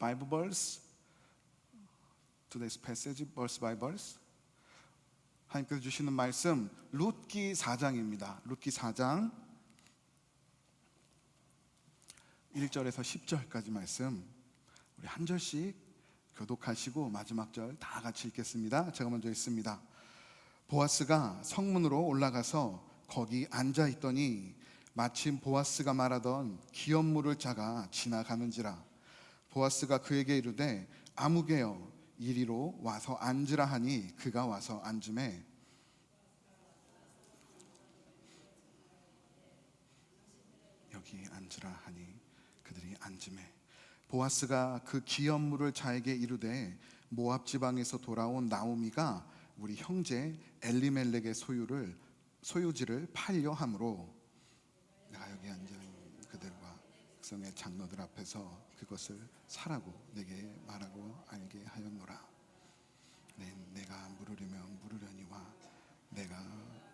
5 verse. Today's passage verse by verse. 하나님께서 주시는 말씀 룻기 4장입니다. 룻기 4장 1절에서 10절까지 말씀 우리 한 절씩 교독하시고 마지막 절 다 같이 읽겠습니다. 제가 먼저 읽습니다. 보아스가 성문으로 올라가서 거기 앉아 있더니 마침 보아스가 말하던 기업 물을 자가 지나가는지라. 보아스가 그에게 이르되 아무개여 이리로 와서 앉으라 하니 그가 와서 앉으매 여기 앉으라 하니 그들이 앉으매 보아스가 그 기업 물을 자에게 이르되 모압 지방에서 돌아온 나오미가 우리 형제 엘리멜렉의 소유지를 팔려 함으로 내가 여기 앉은 그들과 백성의 장로들 앞에서 그것을 사라고 내게 말하고 알게 하였노라. 내가 물으려면 물으려니와 내가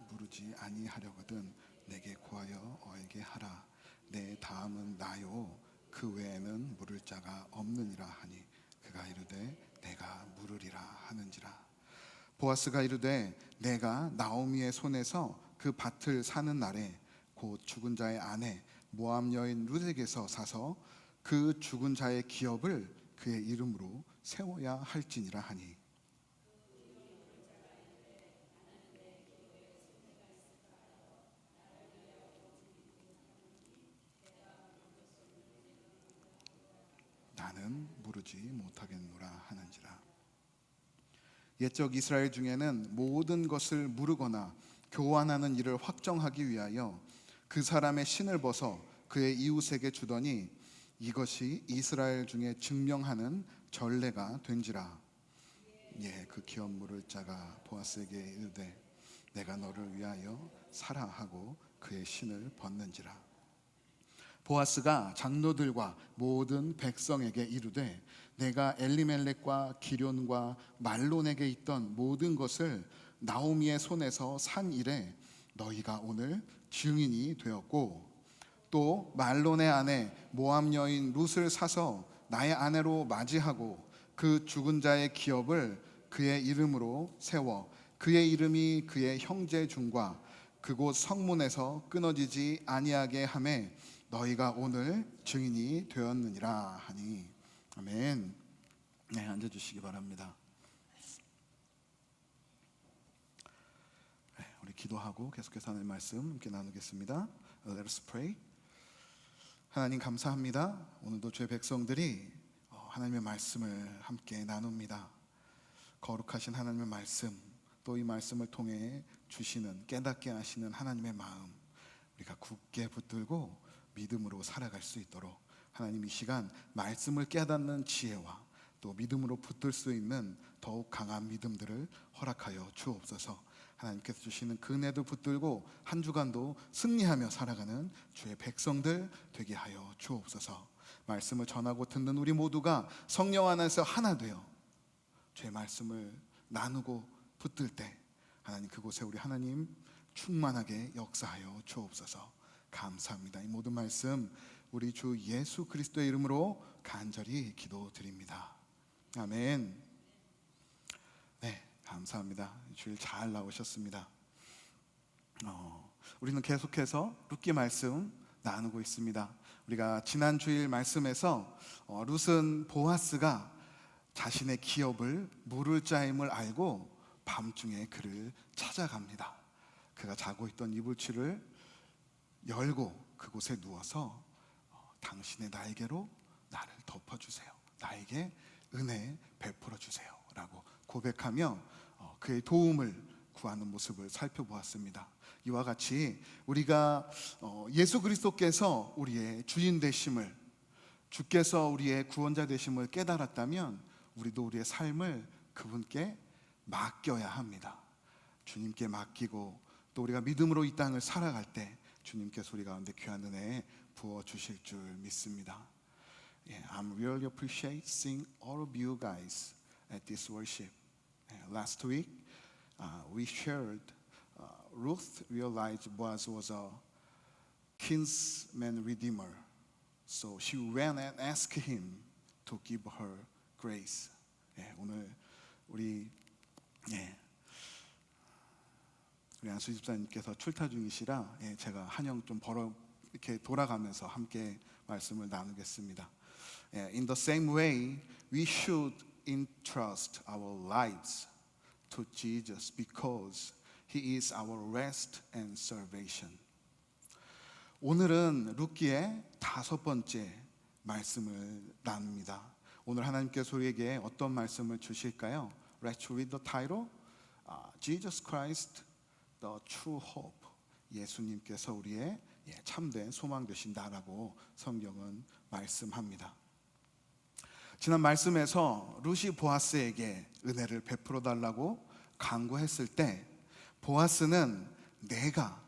물으지 아니하려거든 내게 구하여 알게 하라. 내 다음은 나요 그 외에는 물을 자가 없느니라 하니 그가 이르되 내가 물으리라 하는지라. 보아스가 이르되 내가 나오미의 손에서 그 밭을 사는 날에 곧 죽은 자의 아내 모압 여인 룻에게서 사서 그 죽은 자의 기업을 그의 이름으로 세워야 할지니라 하니 나는 물으지 못하겠노라 하는지라. 옛적 이스라엘 중에는 모든 것을 물으거나 교환하는 일을 확정하기 위하여 그 사람의 신을 벗어 그의 이웃에게 주더니 이것이 이스라엘 중에 증명하는 전례가 된지라. 그 기업 물을 자가 보아스에게 이르되 내가 너를 위하여 사라 하고 그의 신을 벗는지라. 보아스가 장로들과 모든 백성에게 이르되 내가 엘리멜렉과 기럨과 말론에게 있던 모든 것을 나오미의 손에서 산 이래 너희가 오늘 증인이 되었고 또 말론의 아내 모압 여인 룻을 사서 나의 아내로 맞이하고 그 죽은 자의 기업을 그의 이름으로 세워 그의 이름이 그의 형제 중과 그곳 성문에서 끊어지지 아니하게 하매 너희가 오늘 증인이 되었느니라 하니. 아멘. 앉아주시기 바랍니다. 우리 기도하고 계속해서 하나님의 말씀 함께 나누겠습니다. Let us pray. 하나님 감사합니다. 오늘도 주의 백성들이 하나님의 말씀을 함께 나눕니다. 거룩하신 하나님의 말씀, 또 이 말씀을 통해 주시는 깨닫게 하시는 하나님의 마음 우리가 굳게 붙들고 믿음으로 살아갈 수 있도록 하나님 이 시간 말씀을 깨닫는 지혜와 또 믿음으로 붙들 수 있는 더욱 강한 믿음들을 허락하여 주옵소서. 하나님께서 주시는 그 은혜도 붙들고 한 주간도 승리하며 살아가는 주의 백성들 되게 하여 주옵소서. 말씀을 전하고 듣는 우리 모두가 성령 안에서 하나 되어 주의 말씀을 나누고 붙들 때 하나님 그곳에 우리 하나님 충만하게 역사하여 주옵소서. 감사합니다. 이 모든 말씀 우리 주 예수 그리스도의 이름으로 간절히 기도드립니다. 아멘. 네, 감사합니다. 주일 잘 나오셨습니다. 우리는 계속해서 룻기 말씀 나누고 있습니다. 우리가 지난 주일 말씀에서 룻은 보아스가 자신의 기업을 물을 자임을 알고 밤중에 그를 찾아갑니다. 그가 자고 있던 이불치를 열고 그곳에 누워서 당신의 날개로 나를 덮어주세요. 나에게 은혜 베풀어 주세요 라고 고백하며 그의 도움을 구하는 모습을 살펴보았습니다. 이와 같이 우리가 예수 그리스도께서 우리의 주인 되심을, 주께서 우리의 구원자 되심을 깨달았다면 우리도 우리의 삶을 그분께 맡겨야 합니다. 주님께 맡기고 또 우리가 믿음으로 이 땅을 살아갈 때 주님께서 우리 가운데 귀한 은혜 부어주실 줄 믿습니다. I'm really appreciate seeing all of you guys at this worship. Last week we shared Ruth realized Boaz was a kinsman redeemer, so she went and asked him to give her grace. 오늘 우리 안수 집사님께서 출타 중이시라 제가 한영 좀 벌어 이렇게 돌아가면서 함께 말씀을 나누겠습니다. In the same way, we should entrust our lives to Jesus because He is our rest and salvation. 오늘은 룻기의 5번째 말씀을 나눕니다. 오늘 하나님께서 우리에게 어떤 말씀을 주실까요? Let's read the title. Jesus Christ, the true hope. 예수님께서 우리의 참된 소망 되신다라고 성경은 말씀합니다. 지난 말씀에서 룻이 보아스에게 은혜를 베풀어 달라고 간구했을 때 보아스는 내가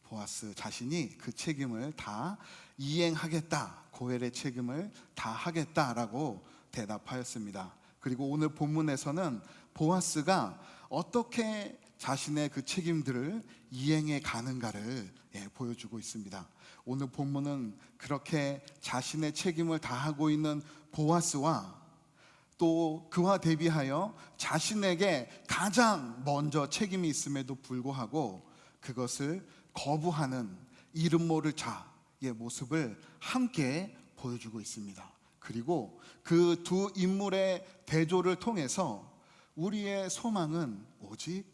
보아스 자신이 그 책임을 다 이행하겠다, 고엘의 책임을 다 하겠다라고 대답하였습니다. 그리고 오늘 본문에서는 보아스가 어떻게 자신의 그 책임들을 이행해 가는가를 보여주고 있습니다. 오늘 본문은 그렇게 자신의 책임을 다하고 있는 보아스와 또 그와 대비하여 자신에게 가장 먼저 책임이 있음에도 불구하고 그것을 거부하는 이름 모를 자의 모습을 함께 보여주고 있습니다. 그리고 그 두 인물의 대조를 통해서 우리의 소망은 오직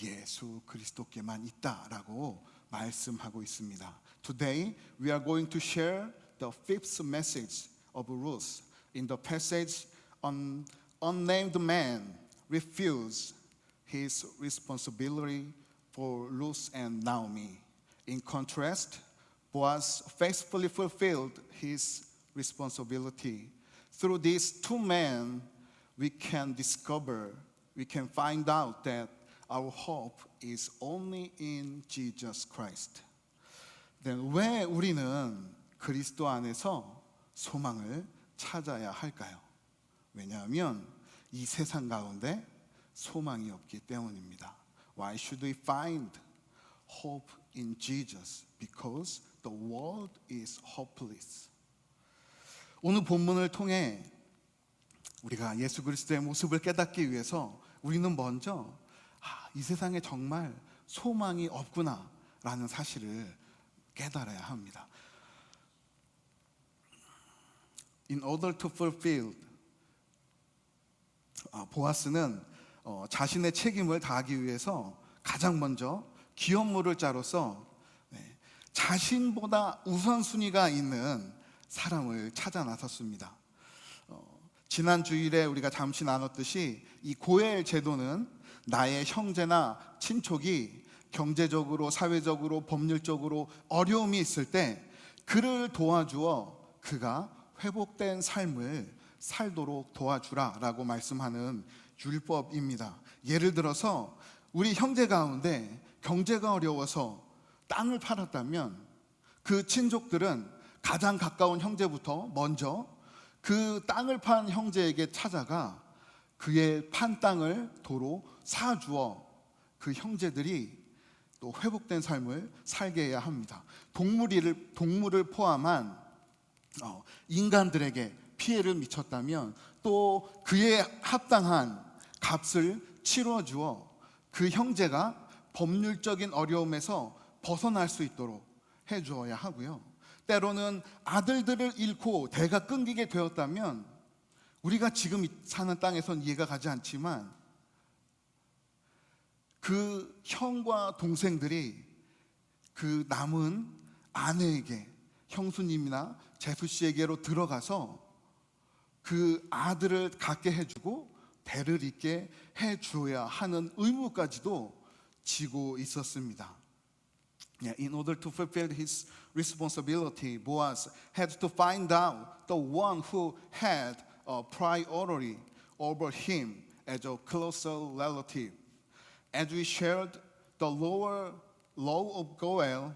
예수 그리스도께만 있다라고 말씀하고 있습니다. Today we are going to share the fifth message of Ruth. In the passage, an unnamed man refused his responsibility for Ruth and Naomi. In contrast, Boaz faithfully fulfilled his responsibility. Through these two men, we can find out that our hope is only in Jesus Christ. Then 왜 우리는 그리스도 안에서 소망을 찾아야 할까요? 왜냐하면 이 세상 가운데 소망이 없기 때문입니다. Why should we find hope in Jesus? Because the world is hopeless. 오늘 본문을 통해 우리가 예수 그리스도의 모습을 깨닫기 위해서 우리는 먼저 이 세상에 정말 소망이 없구나라는 사실을 깨달아야 합니다. In order to fulfill, 보아스는 자신의 책임을 다하기 위해서 가장 먼저 기업물을 자로서 자신보다 우선순위가 있는 사람을 찾아 나섰습니다. 지난 주일에 우리가 잠시 나눴듯이 이 고엘 제도는 나의 형제나 친족이 경제적으로, 사회적으로, 법률적으로 어려움이 있을 때 그를 도와주어 그가 회복된 삶을 살도록 도와주라라고 말씀하는 율법입니다. 예를 들어서 우리 형제 가운데 경제가 어려워서 땅을 팔았다면 그 친족들은 가장 가까운 형제부터 먼저 그 땅을 판 형제에게 찾아가 그의 판 땅을 도로 사주어 그 형제들이 또 회복된 삶을 살게 해야 합니다. 동물을 포함한 인간들에게 피해를 미쳤다면 또 그에 합당한 값을 치러주어 그 형제가 법률적인 어려움에서 벗어날 수 있도록 해주어야 하고요. 때로는 아들들을 잃고 대가 끊기게 되었다면 우리가 지금 사는 땅에선 이해가 가지 않지만 그 형과 동생들이 그 남은 아내에게 형수님이나 제수씨에게로 들어가서 그 아들을 갖게 해주고 대를 잇게 해주어야 하는 의무까지도 지고 있었습니다. In order to fulfill his responsibility, Boaz had to find out the one who had a priority over him as a closer relative. As we shared the lower law of Goel,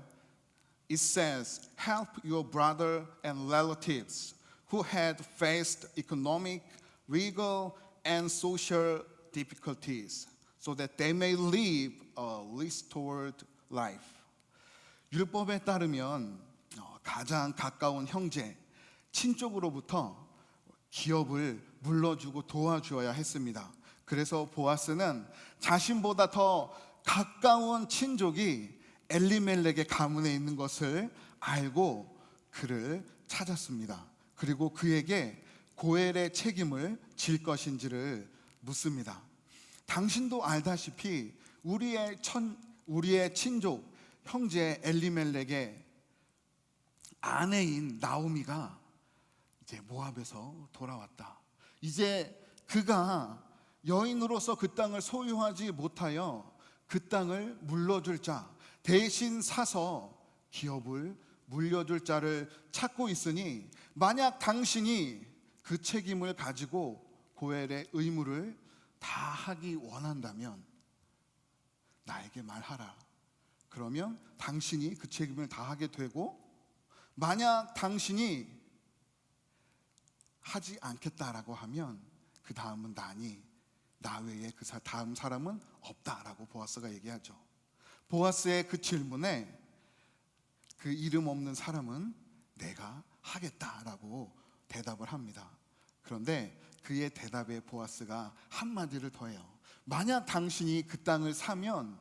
it says, help your brother and relatives who had faced economic, legal, and social difficulties so that they may live a restored life. 율법에 따르면 가장 가까운 형제, 친족으로부터 기업을 물러주고 도와주어야 했습니다. 그래서 보아스는 자신보다 더 가까운 친족이 엘리멜렉의 가문에 있는 것을 알고 그를 찾았습니다. 그리고 그에게 고엘의 책임을 질 것인지를 묻습니다. 당신도 알다시피 우리의 친족 형제 엘리멜렉의 아내인 나오미가 이제 모압에서 돌아왔다. 이제 그가 여인으로서 그 땅을 소유하지 못하여 그 땅을 물려줄 자, 대신 사서 기업을 물려줄 자를 찾고 있으니 만약 당신이 그 책임을 가지고 고엘의 의무를 다 하기 원한다면 나에게 말하라. 그러면 당신이 그 책임을 다 하게 되고, 만약 당신이 하지 않겠다라고 하면 그 다음은 나 외에 그 다음 사람은 없다라고 보아스가 얘기하죠. 보아스의 그 질문에 그 이름 없는 사람은 내가 하겠다라고 대답을 합니다. 그런데 그의 대답에 보아스가 한마디를 더해요. 만약 당신이 그 땅을 사면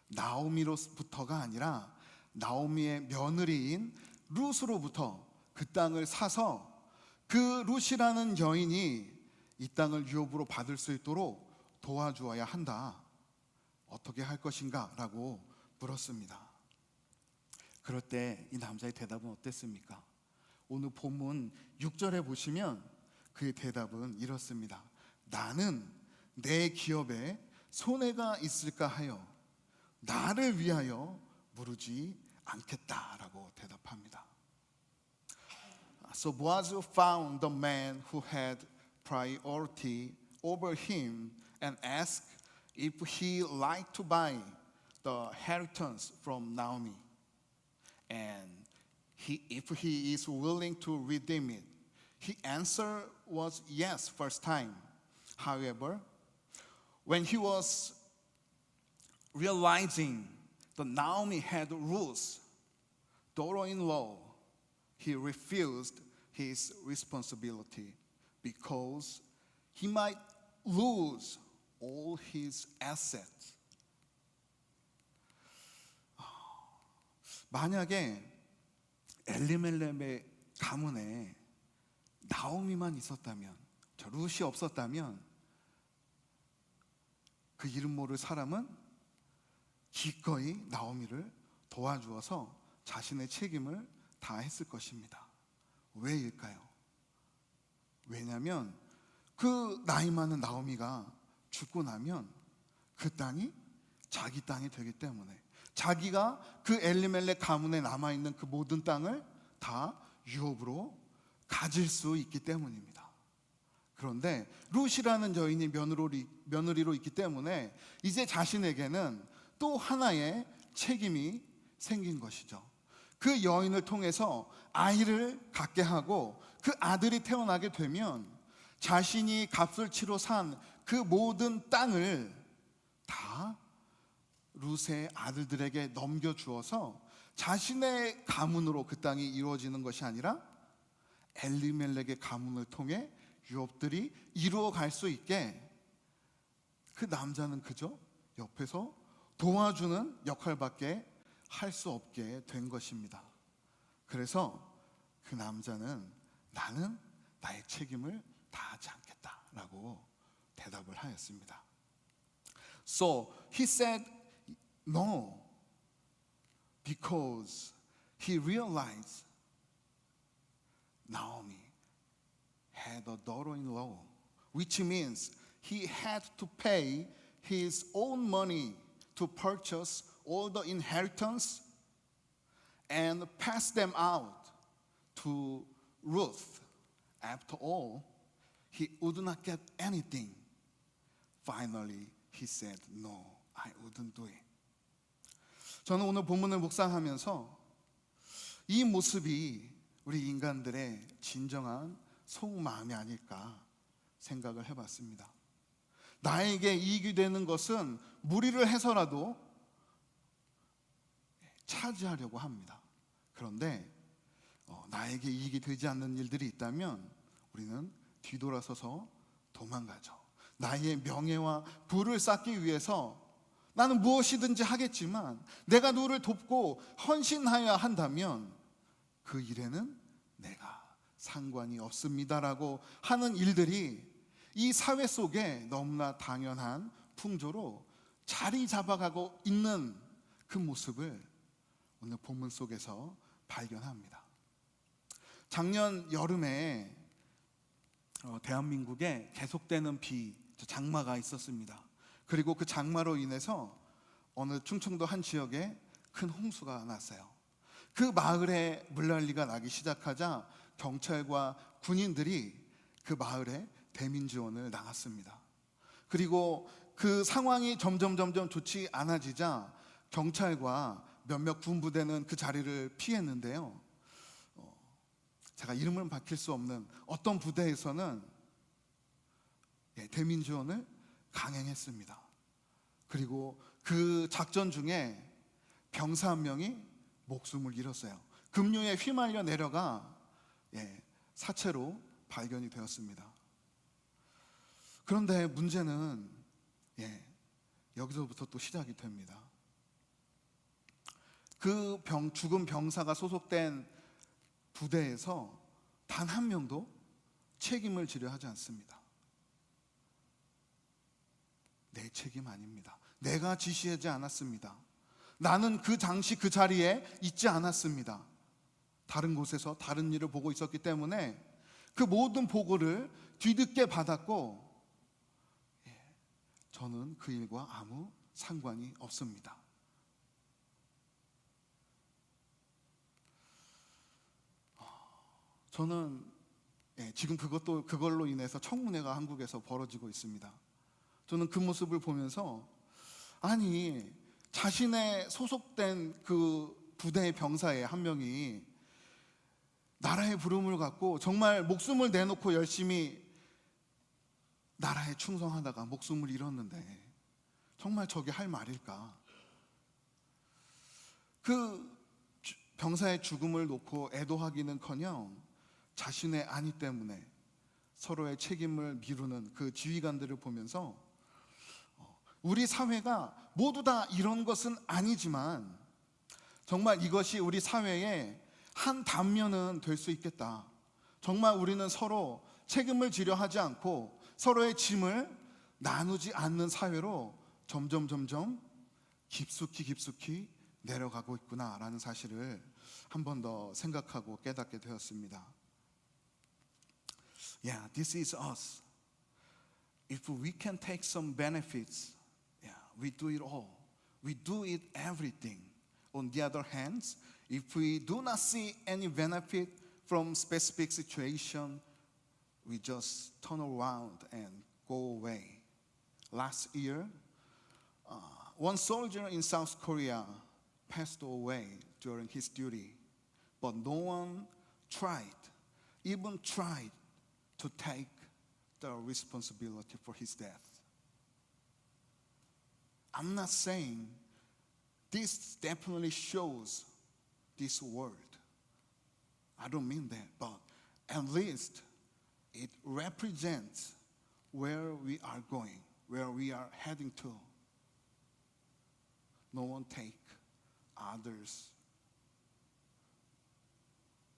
나오미로부터가 아니라 나오미의 며느리인 룻으로부터 그 땅을 사서 그 룻이라는 여인이 이 땅을 유업으로 받을 수 있도록 도와주어야 한다. 어떻게 할 것인가? 라고 물었습니다. 그럴 때 이 남자의 대답은 어땠습니까? 오늘 본문 6절에 보시면 그의 대답은 이렇습니다. 나는 내 기업에 손해가 있을까 하여 나를 위하여 물으지 않겠다라고 대답합니다. So Boaz found the man who had priority over him and asked if he liked to buy the inheritance from Naomi, and if he is willing to redeem it. His answer was yes first time. However, when he was realizing that Naomi had Ruth's daughter-in-law, he refused his responsibility because he might lose all his assets. 만약에 엘리멜렉의 가문에 나오미만 있었다면, 저 룻이 없었다면 그 이름 모를 사람은 기꺼이 나오미를 도와주어서 자신의 책임을 다했을 것입니다. 왜일까요? 왜냐하면 그 나이 많은 나오미가 죽고 나면 그 땅이 자기 땅이 되기 때문에, 자기가 그 엘리멜렉 가문에 남아있는 그 모든 땅을 다 유업으로 가질 수 있기 때문입니다. 그런데 룻이라는 여인이 며느리로 있기 때문에 이제 자신에게는 또 하나의 책임이 생긴 것이죠. 그 여인을 통해서 아이를 갖게 하고 그 아들이 태어나게 되면 자신이 값을 치러 산 그 모든 땅을 다 룻의 아들들에게 넘겨주어서 자신의 가문으로 그 땅이 이루어지는 것이 아니라 엘리멜렉의 가문을 통해 유업들이 이루어갈 수 있게 그 남자는 그저 옆에서 도와주는 역할밖에 할 수 없게 된 것입니다. 그래서 그 남자는 나는 나의 책임을 다하지 않겠다라고 대답을 하였습니다. So he said no because he realized Naomi had a daughter-in-law, which means he had to pay his own money to purchase all the inheritance and pass them out to Ruth. After all, he would not get anything. Finally, he said, no, I wouldn't do it. 저는 오늘 본문을 묵상하면서 이 모습이 우리 인간들의 진정한 속마음이 아닐까 생각을 해봤습니다. 나에게 이익이 되는 것은 무리를 해서라도 차지하려고 합니다. 그런데 나에게 이익이 되지 않는 일들이 있다면 우리는 뒤돌아서서 도망가죠. 나의 명예와 부를 쌓기 위해서 나는 무엇이든지 하겠지만 내가 누구를 돕고 헌신하여야 한다면 그 일에는 내가 상관이 없습니다라고 하는 일들이 이 사회 속에 너무나 당연한 풍조로 자리 잡아가고 있는 그 모습을 오늘 본문 속에서 발견합니다. 작년 여름에 대한민국에 계속되는 장마가 있었습니다. 그리고 그 장마로 인해서 어느 충청도 한 지역에 큰 홍수가 났어요. 그 마을에 물난리가 나기 시작하자 경찰과 군인들이 그 마을에 대민 지원을 나갔습니다. 그리고 그 상황이 점점 좋지 않아지자 경찰과 몇몇 군부대는 그 자리를 피했는데요. 제가 이름을 밝힐 수 없는 어떤 부대에서는 대민 지원을 강행했습니다. 그리고 그 작전 중에 병사 한 명이 목숨을 잃었어요. 급류에 휘말려 내려가 사체로 발견이 되었습니다. 그런데 문제는 여기서부터 또 시작이 됩니다. 그 죽은 병사가 소속된 부대에서 단 한 명도 책임을 지려 하지 않습니다. 내 책임 아닙니다. 내가 지시하지 않았습니다. 나는 그 당시 그 자리에 있지 않았습니다. 다른 곳에서 다른 일을 보고 있었기 때문에 그 모든 보고를 뒤늦게 받았고 저는 그 일과 아무 상관이 없습니다. 저는 지금 그걸로 인해서 청문회가 한국에서 벌어지고 있습니다. 저는 그 모습을 보면서 아니 자신의 소속된 그 부대의 병사의 한 명이 나라의 부름을 갖고 정말 목숨을 내놓고 열심히 나라에 충성하다가 목숨을 잃었는데 정말 저게 할 말일까? 그 병사의 죽음을 놓고 애도하기는커녕 자신의 안위 때문에 서로의 책임을 미루는 그 지휘관들을 보면서 우리 사회가 모두 다 이런 것은 아니지만 정말 이것이 우리 사회의 한 단면은 될 수 있겠다. 정말 우리는 서로 책임을 지려 하지 않고 서로의 짐을 나누지 않는 사회로 점점 깊숙이 내려가고 있구나라는 사실을 한 번 더 생각하고 깨닫게 되었습니다. Yeah, this is us. If we can take some benefits, we do it all. We do it everything. On the other hand, if we do not see any benefit from specific situation, we just turn around and go away. Last year, one soldier in South Korea passed away during his duty, but no one even tried to take the responsibility for his death. I'm not saying this definitely shows this world. I don't mean that, but at least it represents where we are going, where we are heading to. No one take others'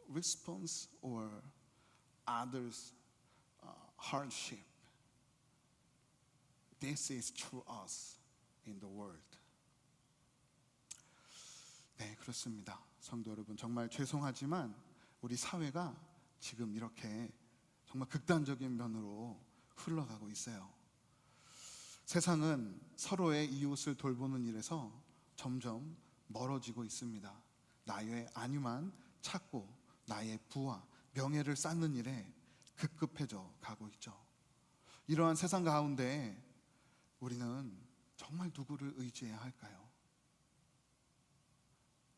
response or others' hardship. This is true us in the world. 네, 그렇습니다. 성도 여러분, 정말 죄송하지만 우리 사회가 지금 이렇게 정말 극단적인 면으로 흘러가고 있어요. 세상은 서로의 이웃을 돌보는 일에서 점점 멀어지고 있습니다. 나의 안위만 찾고 나의 부와 명예를 쌓는 일에 급급해져 가고 있죠. 이러한 세상 가운데 우리는 정말 누구를 의지해야 할까요?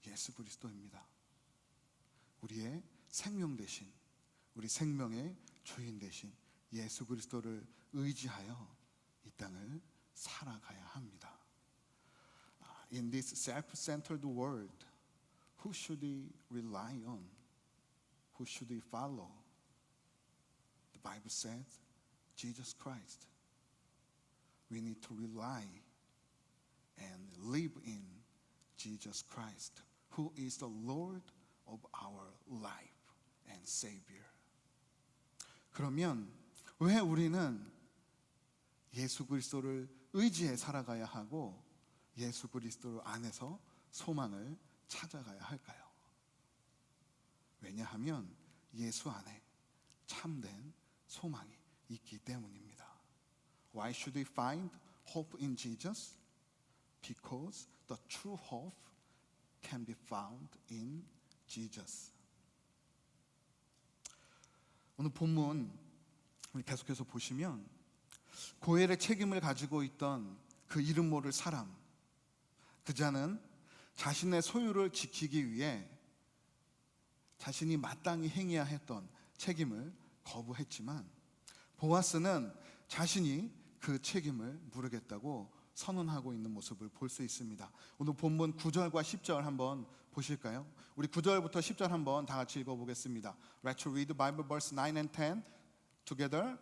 예수 그리스도입니다. 우리의 생명 대신, 우리 생명의 주인 대신 예수 그리스도를 의지하여 이 땅을 살아가야 합니다. In this self-centered world, who should we rely on? Who should we follow? The Bible says Jesus Christ. We need to rely and live in Jesus Christ, who is the Lord of our life and Savior. 그러면 왜 우리는 예수 그리스도를 의지해 살아가야 하고 예수 그리스도 안에서 소망을 찾아가야 할까요? 왜냐하면 예수 안에 참된 소망이 있기 때문입니다. Why should we find hope in Jesus? Because the true hope can be found in Jesus. 오늘 본문 우리 계속해서 보시면 고엘의 책임을 가지고 있던 그 이름 모를 사람, 그 자는 자신의 소유를 지키기 위해 자신이 마땅히 행해야 했던 책임을 거부했지만 보아스는 자신이 그 책임을 물으겠다고 선언하고 있는 모습을 볼 수 있습니다. 오늘 본문 9절과 10절 한번 보실까요? 우리 9절부터 10절 한번 다 같이 읽어보겠습니다. Let's read Bible verse 9 and 10 together.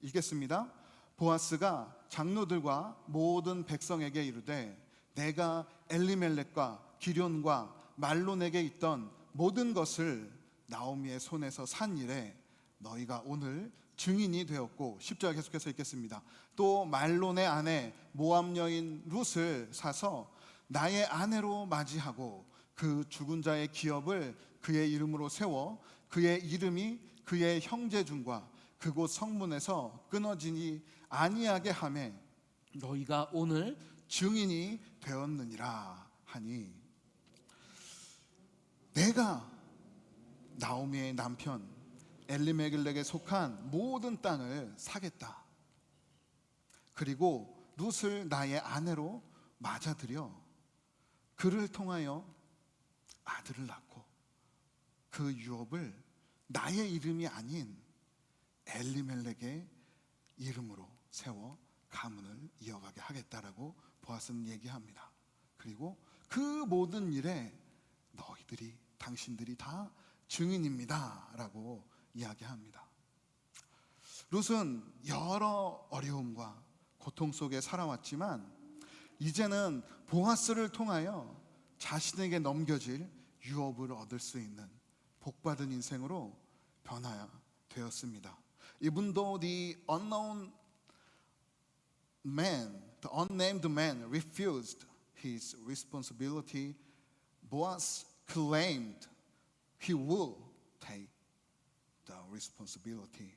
읽겠습니다. 보아스가 장로들과 모든 백성에게 이르되 내가 엘리멜렉과 기럨과 말론에게 있던 모든 것을 나오미의 손에서 산 일에 너희가 오늘 증인이 되었고 10절 계속해서 읽겠습니다. 또 말론의 아내 모압 여인 룻을 사서 나의 아내로 맞이하고 그 죽은 자의 기업을 그의 이름으로 세워 그의 이름이 그의 형제중과 그곳 성문에서 끊어지니 아니하게 하매 너희가 오늘 증인이 되었느니라 하니 내가 나오미의 남편 엘리멜렉에게 속한 모든 땅을 사겠다. 그리고 룻을 나의 아내로 맞아들여 그를 통하여 아들을 낳고 그 유업을 나의 이름이 아닌 엘리멜렉의 이름으로 세워 가문을 이어가게 하겠다라고 보아스는 얘기합니다. 그리고 그 모든 일에 너희들이 당신들이 다 증인입니다 라고 이야기합니다. 룻은 여러 어려움과 고통 속에 살아왔지만 이제는 보아스를 통하여 자신에게 넘겨질 유업을 얻을 수 있는 복받은 인생으로 변화되었습니다. Even though the unnamed man refused his responsibility, Boaz claimed he would take the responsibility.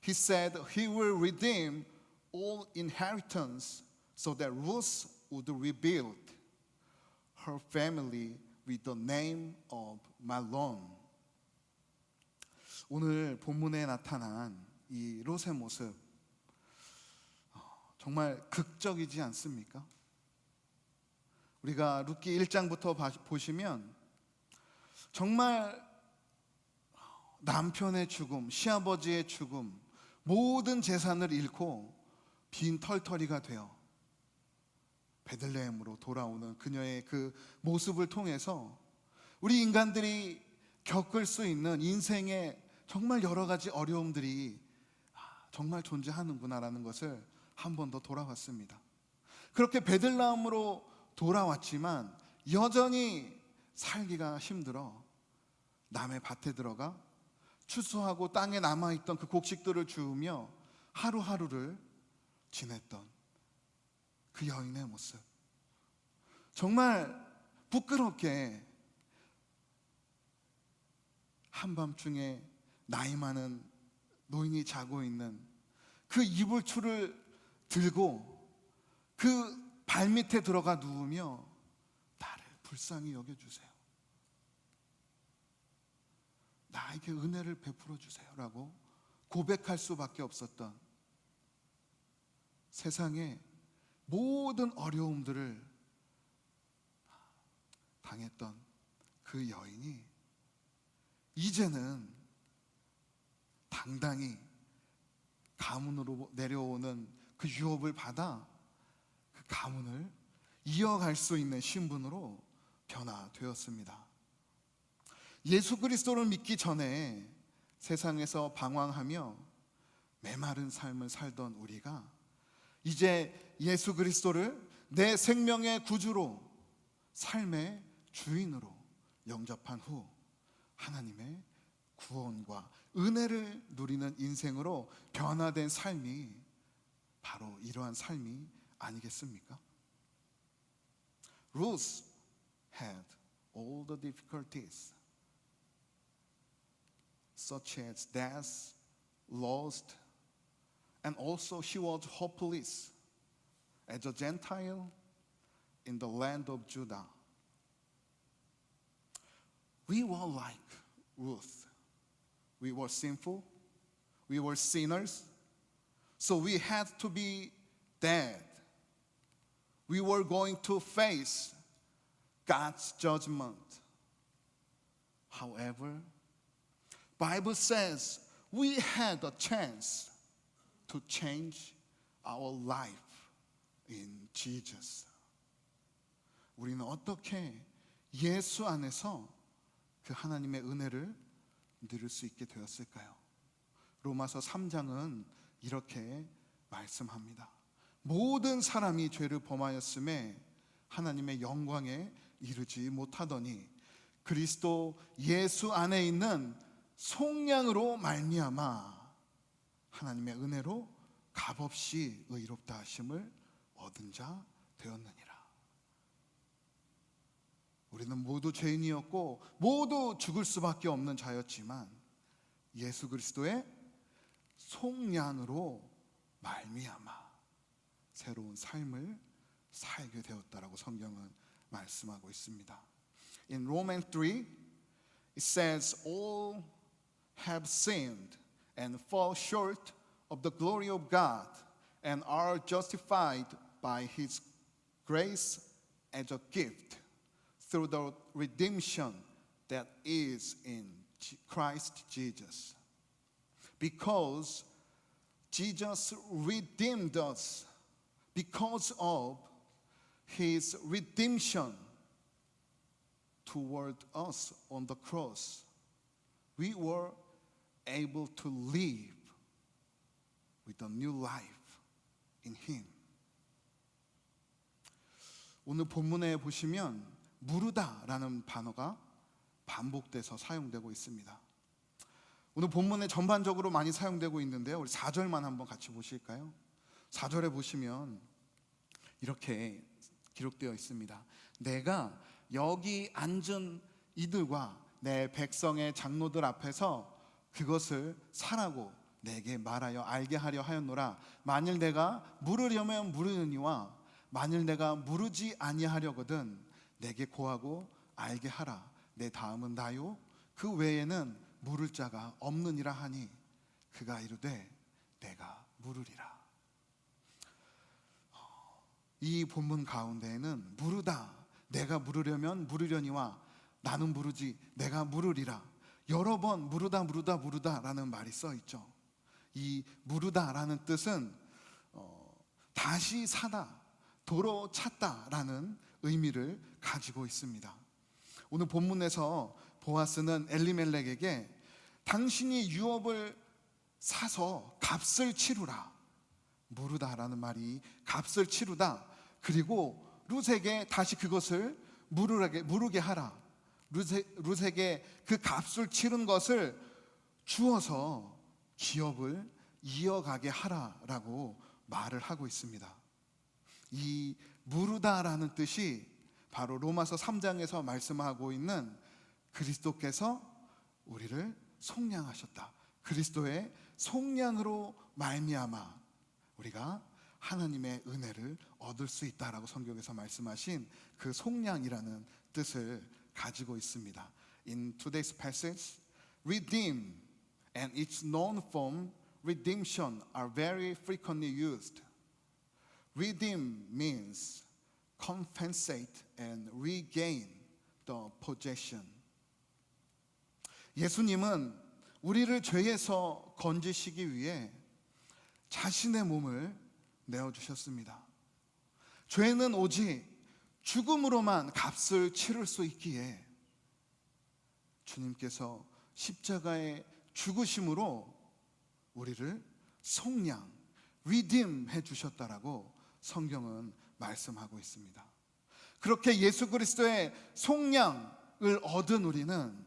He said he will redeem all inheritance so that Ruth would rebuild her family with the name of Malon. 오늘 본문에 나타난 이 롯의 모습 정말 극적이지 않습니까? 우리가 룻기 1장부터 보시면 정말 남편의 죽음, 시아버지의 죽음, 모든 재산을 잃고 빈 털터리가 되어 베들레헴으로 돌아오는 그녀의 그 모습을 통해서 우리 인간들이 겪을 수 있는 인생의 정말 여러 가지 어려움들이 정말 존재하는구나라는 것을 한 번 더 돌아봤습니다. 그렇게 베들레헴으로 돌아왔지만 여전히 살기가 힘들어 남의 밭에 들어가 추수하고 땅에 남아있던 그 곡식들을 주우며 하루하루를 지냈던 그 여인의 모습, 정말 부끄럽게 한밤중에 나이 많은 노인이 자고 있는 그 이불추를 들고 그 발밑에 들어가 누우며 나를 불쌍히 여겨주세요, 나에게 은혜를 베풀어 주세요 라고 고백할 수밖에 없었던 세상의 모든 어려움들을 당했던 그 여인이 이제는 당당히 가문으로 내려오는 그 유업을 받아 그 가문을 이어갈 수 있는 신분으로 변화되었습니다. 예수 그리스도를 믿기 전에 세상에서 방황하며 메마른 삶을 살던 우리가 이제 예수 그리스도를 내 생명의 구주로, 삶의 주인으로 영접한 후 하나님의 구원과 은혜를 누리는 인생으로 변화된 삶이 바로 이러한 삶이 아니겠습니까? Ruth had all the difficulties such as death, loss, and also she was hopeless as a Gentile in the land of Judah. We were like Ruth. We were sinful. We were sinners. So we had to be dead. We were going to face God's judgment. However, Bible says we had a chance to change our life in Jesus. 우리는 어떻게 예수 안에서 그 하나님의 은혜를 누릴 수 있게 되었을까요? 로마서 3장은 이렇게 말씀합니다. 모든 사람이 죄를 범하였음에 하나님의 영광에 이르지 못하더니 그리스도 예수 안에 있는 속량으로 말미암아 하나님의 은혜로 값없이 의롭다 하심을 얻은 자 되었느니라. 우리는 모두 죄인이었고 모두 죽을 수밖에 없는 자였지만 예수 그리스도의 속량으로 말미암아 새로운 삶을 살게 되었다라고 성경은 말씀하고 있습니다. In Romans 3, it says all have sinned and fall short of the glory of God and are justified by His grace as a gift through the redemption that is in Christ Jesus. Because Jesus redeemed us because of His redemption toward us on the cross, we were able to live with a new life in Him. 오늘 본문에 보시면 무르다라는 단어가 반복돼서 사용되고 있습니다. 오늘 본문에 전반적으로 많이 사용되고 있는데요. 우리 4절만 한번 같이 보실까요? 4절에 보시면 이렇게 기록되어 있습니다. 내가 여기 앉은 이들과 내 백성의 장로들 앞에서 그것을 사라고 내게 말하여 알게 하려 하였노라. 만일 내가 물으려면 물으느니와 만일 내가 물으지 아니하려거든 내게 고하고 알게 하라. 내 다음은 나요 그 외에는 물을 자가 없느니라 하니 그가 이르되 내가 물으리라. 이 본문 가운데에는 물으다, 내가 물으려면 물으려니와 나는 물으지 내가 물으리라, 여러 번 물으다 라는 말이 써 있죠. 이 물으다라는 뜻은 다시 사다, 도로 찾다라는 의미를 가지고 있습니다. 오늘 본문에서 보아스는 엘리멜렉에게 당신이 유업을 사서 값을 치루라, 무르다라는 말이 값을 치루다, 그리고 룻에게 다시 그것을 무르게 하라, 룻에게 그 값을 치른 것을 주어서 기업을 이어가게 하라라고 말을 하고 있습니다. 이 무르다라는 뜻이 바로 로마서 3장에서 말씀하고 있는 그리스도께서 우리를 속량하셨다, 그리스도의 속량으로 말미암아 우리가 하나님의 은혜를 얻을 수 있다라고 성경에서 말씀하신 그 속량이라는 뜻을 가지고 있습니다. In today's passage, redeem and its known form redemption are very frequently used. Redeem means compensate and regain the possession. 예수님은 우리를 죄에서 건지시기 위해 자신의 몸을 내어주셨습니다. 죄는 오직 죽음으로만 값을 치를 수 있기에 주님께서 십자가에 죽으심으로 우리를 속량, redeem 해주셨다라고 성경은 말씀하고 있습니다. 그렇게 예수 그리스도의 속량을 얻은 우리는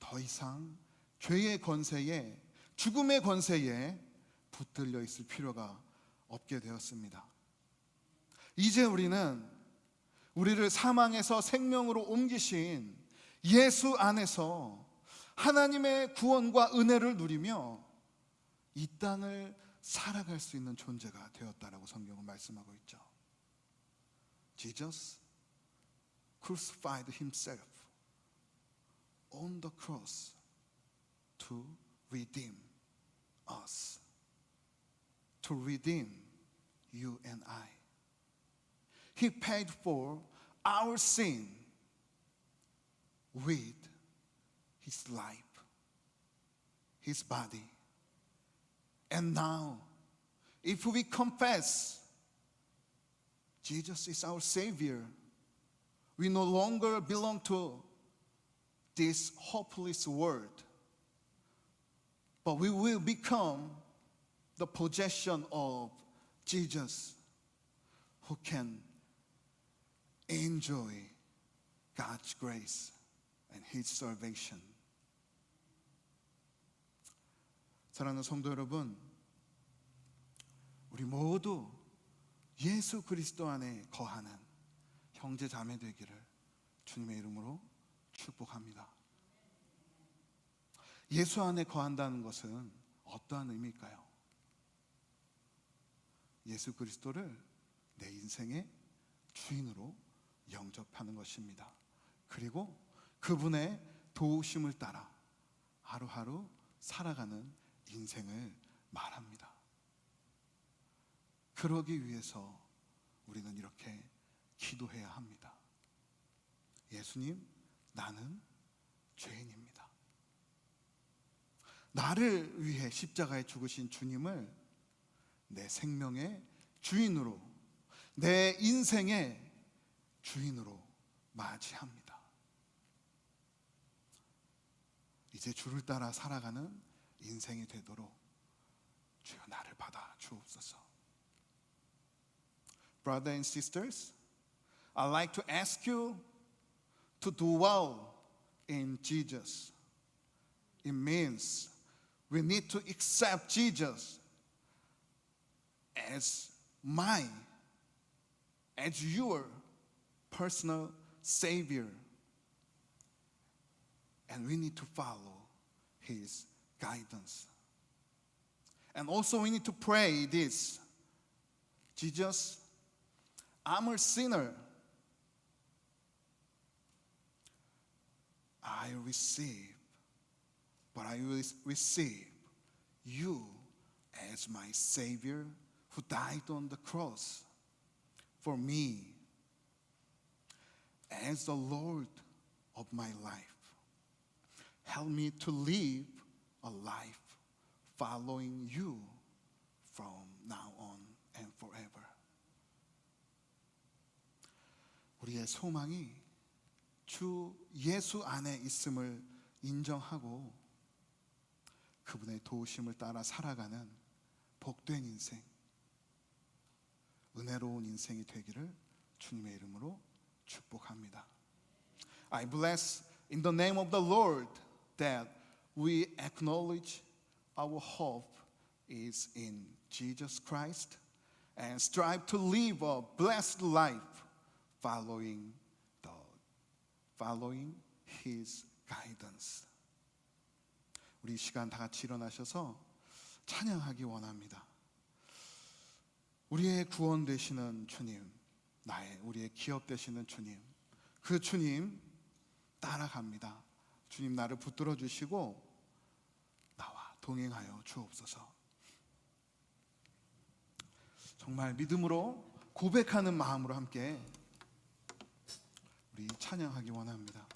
더 이상 죄의 권세에, 죽음의 권세에 붙들려 있을 필요가 없게 되었습니다. 이제 우리는 우리를 사망에서 생명으로 옮기신 예수 안에서 하나님의 구원과 은혜를 누리며 이 땅을 살아갈 수 있는 존재가 되었다라고 성경은 말씀하고 있죠. Jesus crucified himself on the cross to redeem us, to redeem you and I. He paid for our sin with his life, his body. And now, if we confess Jesus is our Savior, we no longer belong to this hopeless world, but we will become the possession of Jesus, who can enjoy God's grace and His salvation. 사랑하는 성도 여러분, 우리 모두 예수 그리스도 안에 거하는 형제 자매 되기를 주님의 이름으로 축복합니다. 예수 안에 거한다는 것은 어떠한 의미일까요? 예수 그리스도를 내 인생의 주인으로 영접하는 것입니다. 그리고 그분의 도우심을 따라 하루하루 살아가는 인생을 말합니다. 그러기 위해서 우리는 이렇게 기도해야 합니다. 예수님, 나는 죄인입니다. 나를 위해 십자가에 죽으신 주님을 내 생명의 주인으로, 내 인생의 주인으로 맞이합니다. 이제 주를 따라 살아가는 인생이 되도록 주여 나를 받아 주옵소서. Brothers and sisters, I'd like to ask you to dwell in Jesus. It means we need to accept Jesus as your personal Savior. And we need to follow His guidance. And also we need to pray this: Jesus, I'm a sinner. I receive you as my Savior who died on the cross for me, as the Lord of my life. Help me to live a life following you from now on and forever. 우리의 소망이 주 예수 안에 있음을 인정하고 그분의 도우심을 따라 살아가는 복된 인생, 은혜로운 인생이 되기를 주님의 이름으로 축복합니다. I bless in the name of the Lord that we acknowledge our hope is in Jesus Christ and strive to live a blessed life following His guidance. 우리 이 시간 다 같이 일어나셔서 찬양하기 원합니다. 우리의 구원 되시는 주님, 우리의 기업 되시는 주님, 그 주님 따라갑니다. 주님 나를 붙들어 주시고 나와 동행하여 주옵소서. 정말 믿음으로 고백하는 마음으로 함께 우리 찬양하기 원합니다.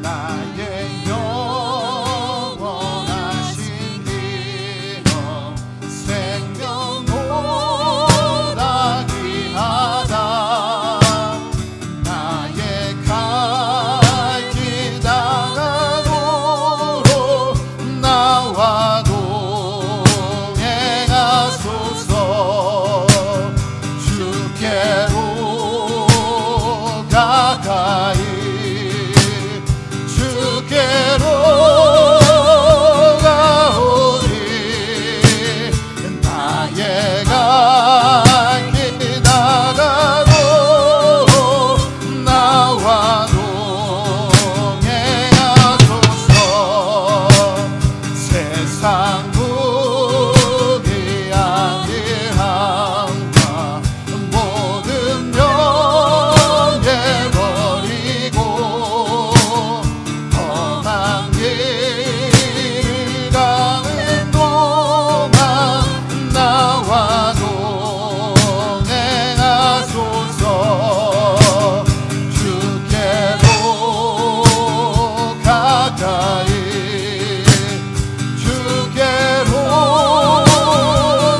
나의 세상 무기하리함과 모든 명예 버리고 험한 길 가는 동안 나와 동행하소서. 주께로 가까이 주께로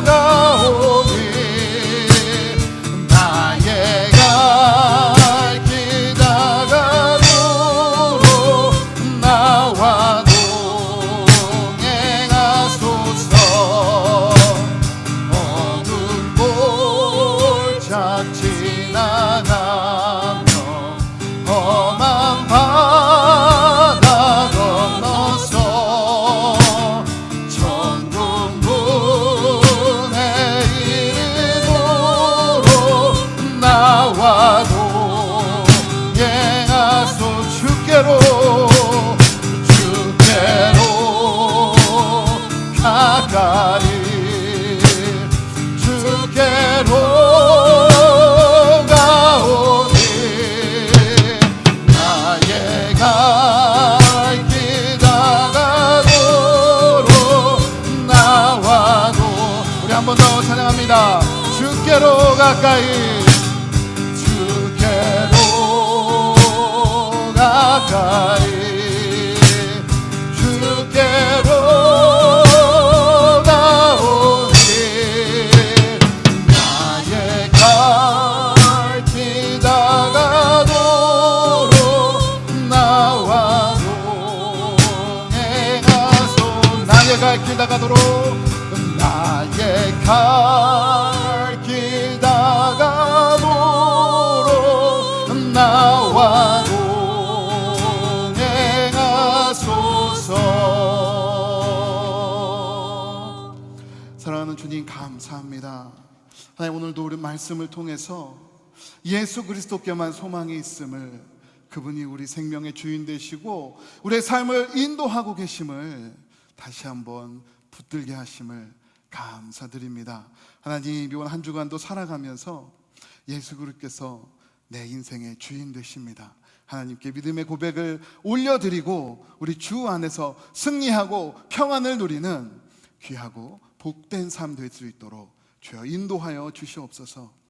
가오니 나의 갈 길 다가도록 나와 동행하소서. 어두운 골짝 지나가며 험한 바다 건너서 천국 문에 이르도록 나와 동행하소. 주께로 가까이 주께로 가오니 나의 갈 길 다가도록 나와도. 우리 한 번 더 찬양합니다. 주께로 가까이 주께로 가까이 주께로 가오니 나의 갈 길 다가도록 나와 동행하소. 나의 갈 길 다가도록 나의 갈 길 다가도록 나와 동행하소서. 사랑하는 주님, 감사합니다. 하나님, 오늘도 우리 말씀을 통해서 예수 그리스도께만 소망이 있음을, 그분이 우리 생명의 주인 되시고 우리의 삶을 인도하고 계심을 다시 한번 붙들게 하심을 감사드립니다. 하나님, 이번 한 주간도 살아가면서 예수 그리스도께서 내 인생의 주인 되십니다. 하나님께 믿음의 고백을 올려드리고 우리 주 안에서 승리하고 평안을 누리는 귀하고 복된 삶 될 수 있도록 주여 인도하여 주시옵소서.